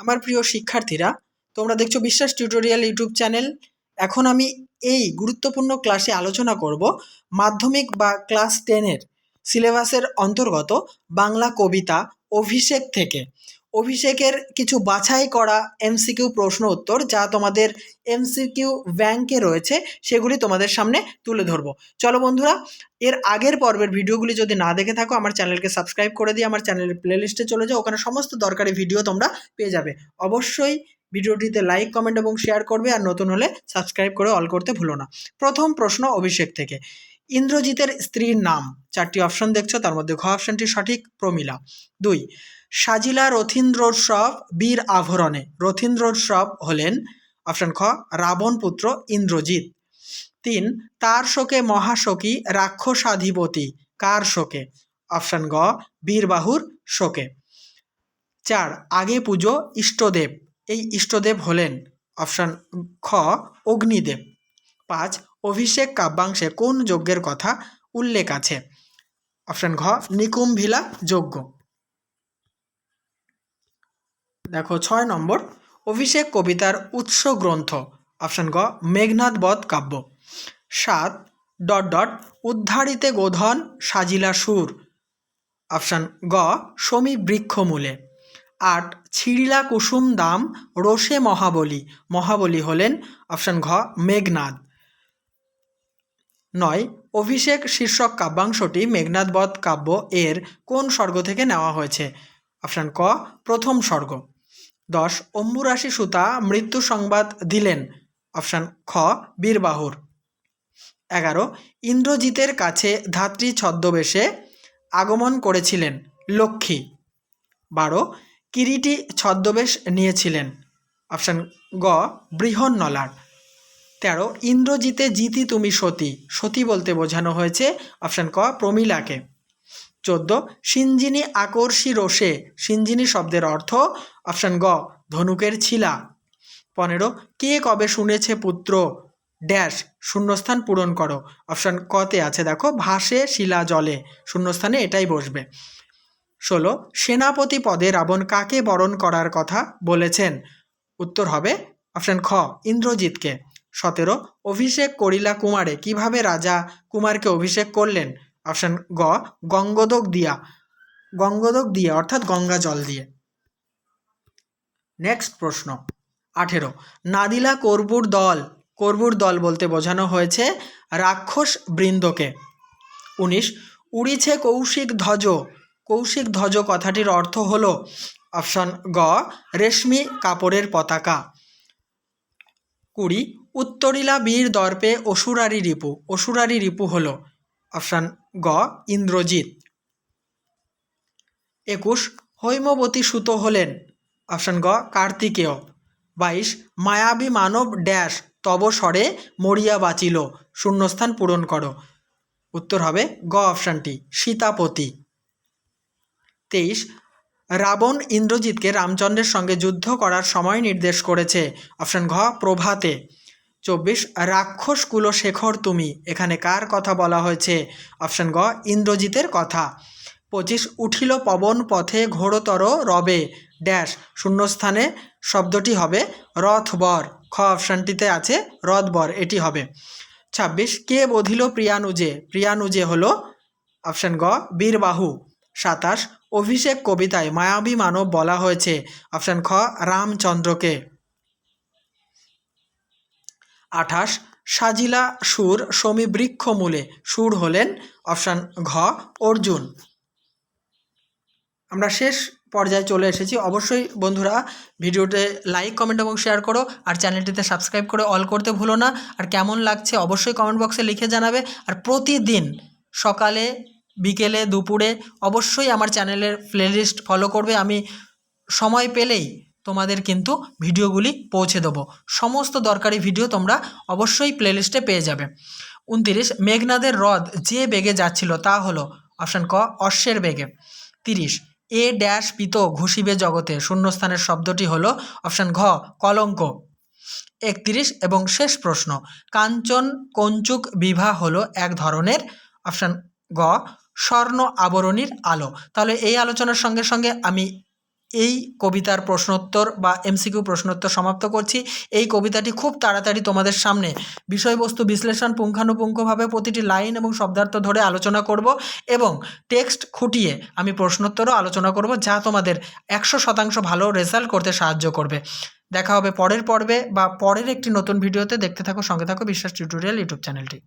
আমার প্রিয় শিক্ষার্থীরা, তোমরা দেখছো বিশ্বাস টিউটোরিয়াল ইউটিউব চ্যানেল। এখন আমি এই গুরুত্বপূর্ণ ক্লাসে আলোচনা করব মাধ্যমিক বা ক্লাস 10-এর সিলেবাসের অন্তর্গত বাংলা কবিতা অভিষেক থেকে। অভিষেকের কিছু বাছাই করা এমসিকিউ প্রশ্ন উত্তর যা তোমাদের এমসিকিউ ব্যাংকে রয়েছে, সেগুলি তোমাদের সামনে তুলে ধরবো। চলো বন্ধুরা, এর আগের পর্বের ভিডিওগুলি যদি না দেখে থাকো আমার চ্যানেলকে সাবস্ক্রাইব করে দিয়ে আমার চ্যানেলের প্লেলিস্টে চলে যাও, ওখানে সমস্ত দরকারি ভিডিও তোমরা পেয়ে যাবে। অবশ্যই ভিডিওটিতে লাইক, কমেন্ট এবং শেয়ার করবে, আর নতুন হলে সাবস্ক্রাইব করে অল করতে ভুলো না। প্রথম প্রশ্ন অভিষেক থেকে। ইন্দ্রজিতের স্ত্রীর নাম? চারটি অপশন দেখছো, তার মধ্যে ঘ অপশনটি সঠিক, প্রমীলা। 2, সাজিলা রথীন্দ্রোৎসব বীর আভরণে। রথীন্দ্রোৎসব হলেন অপশন খ রাবণ পুত্র ইন্দ্রজিৎ। 3, তার শোকে মহাশোকী রাক্ষসাধিপতি। কার শোকে? অপশন গ বীরবাহুর শোকে। 4, আগে পুজো ইষ্টদেব। এই ইষ্টদেব হলেন অপশন খ অগ্নিদেব। 5, অভিষেক কাব্যাংশে কোন যজ্ঞের কথা উল্লেখ আছে? অপশন ঘ নিকুম্ভিলা যজ্ঞ। দেখো 6 নম্বর, অভিষেক কবিতার উৎস গ্রন্থ? অপশন গ মেঘনাদ বধ কাব্য। 7, উদ্ধারিতে গোধন সাজিলা সুর। অপশন গ সমী বৃক্ষমূলে। 8, ছিড়িলা কুসুম দাম রোষে মহাবলী। মহাবলী হলেন অপশন ঘ মেঘনাদ। 9, অভিষেক শীর্ষক কাব্যাংশটি মেঘনাদ বধ কাব্য এর কোন স্বর্গ থেকে নেওয়া হয়েছে? অপশন ক প্রথম স্বর্গ। 10, অম্বুরাশি সুতা মৃত্যু সংবাদ দিলেন। অপশন খ বীরবাহুর। 11, ইন্দ্রজিতের কাছে ধাত্রী ছদ্মবেশে আগমন করেছিলেন লক্ষ্মী। 12, কিরীটী ছদ্মবেশ নিয়েছিলেন। অপশন গ বৃহন্নলার। 13, ইন্দ্রজিতে জিতি তুমি সতী। সতী বলতে বোঝানো হয়েছে অপশন ক প্রমীলাকে। 14, সিঞ্জিনী আকর্ষী রোষে। সিঞ্জিনী শব্দের অর্থ অপশন গ ধনুকের ছিলা। 15, কে কবে শুনেছে পুত্র ড্যাশ শূন্যস্থান পূরণ করো। অপশন কতে আছে, দেখো ভাসে শিলা জলে, শূন্যস্থানে এটাই বসবে। 16, সেনাপতি পদে রাবণ কাকে বরণ করার কথা বলেছেন? উত্তর হবে অপশন খ ইন্দ্রজিৎকে। 17, অভিষেক করিলা কুমারে। কিভাবে রাজা কুমারকে অভিষেক করলেন? অপশন গ গঙ্গোদক দিয়া। গঙ্গোদক দিয়ে অর্থাৎ গঙ্গা জল দিয়ে। নেক্সট প্রশ্ন 18, নাদিলা কর্বুর দল। কর্বুর দল বলতে বোঝানো হয়েছে রাক্ষস বৃন্দকে। 19, উড়িছে কৌশিক ধ্বজ। কৌশিক ধ্বজ কথাটির অর্থ হল অপশন গ রেশমি কাপড়ের পতাকা। 20, উত্তরিলা বীর দর্পে অসুরারি রিপু। অসুরারি রিপু হল অপশন গ ইন্দ্রজিৎ। 21, হৈমবতী সুত হলেন অপশন গ কার্তিকেয়। 22, মায়াবী মানব ড্যাশ তব স্বরে মরিয়া বাঁচিল। শূন্যস্থান পূরণ করো। উত্তর হবে গ অপশানটি সীতাপতি। 23, রাবণ ইন্দ্রজিৎকে রামচন্দ্রের সঙ্গে যুদ্ধ করার সময় নির্দেশ করেছে। অপশন ঘ প্রভাতে। 24, রাক্ষস কুলশেখর তুমি। এখানে কার কথা বলা হয়েছে? অপশন গ ইন্দ্রজিতের কথা। 25, উঠিল পবন পথে ঘোরতর রবে ড্যাশ শূন্যস্থানে শব্দটি হবে রথবর। খ অপশানটিতে আছে রথবর, এটি হবে। 26, কে বধিল প্রিয়ানুজে। প্রিয়ানুজে হলো অপশন গ বীরবাহু। 27, অভিষেক কবিতায় মায়াবী মানব বলা হয়েছে। অপশন খ রামচন্দ্রকে। 28, সাজিলা সুর সমী বৃক্ষ মূলে। সুর হলেন অপশন ঘ অর্জুন। আমরা শেষ পর্যায়ে চলে এসেছি। অবশ্যই বন্ধুরা ভিডিওতে লাইক, কমেন্ট এবং শেয়ার করো, আর চ্যানেলটিতে সাবস্ক্রাইব করে অল করতে ভুলো না। আর কেমন লাগছে অবশ্যই কমেন্ট বক্সে লিখে জানাবে। আর প্রতিদিন সকালে, বিকেলে, দুপুরে অবশ্যই আমার চ্যানেলের প্লেলিস্ট ফলো করবে। আমি সময় পেলেই তোমাদের কিন্তু ভিডিওগুলি পৌঁছে দেবো। সমস্ত দরকারি ভিডিও তোমরা অবশ্যই প্লেলিস্টে পেয়ে যাবে। 29, মেঘনাদের হ্রদ যে বেগে যাচ্ছিল তা হলো অপশান ক অশ্বের বেগে। 30, এ ড্যাশ পিত ঘুষিবে জগতে। শূন্যস্থানের শব্দটি হলো অপশান ঘ কলঙ্ক। 31 এবং শেষ প্রশ্ন, কাঞ্চন কঞ্চুক বিভা হলো এক ধরনের। অপশান গ স্বর্ণ আবরণীর আলো। তাহলে এই আলোচনার সঙ্গে সঙ্গে আমি এই কবিতার প্রশ্নোত্তর বা এমসিকিউ প্রশ্নোত্তর সমাপ্ত করছি। এই কবিতাটি খুব তাড়াতাড়ি তোমাদের সামনে বিষয়বস্তু বিশ্লেষণ পুঙ্খানুপুঙ্খভাবে প্রতিটি লাইন এবং শব্দার্থ ধরে আলোচনা করব এবং টেক্সট খুঁটিয়ে আমি প্রশ্নোত্তরও আলোচনা করব, যা তোমাদের 100% ভালো রেজাল্ট করতে সাহায্য করবে। দেখা হবে পরের পর্বে বা পরের একটি নতুন ভিডিওতে। দেখতে থাকো, সঙ্গে থাকো বিশ্বাস টিউটোরিয়াল ইউটিউব চ্যানেলটি।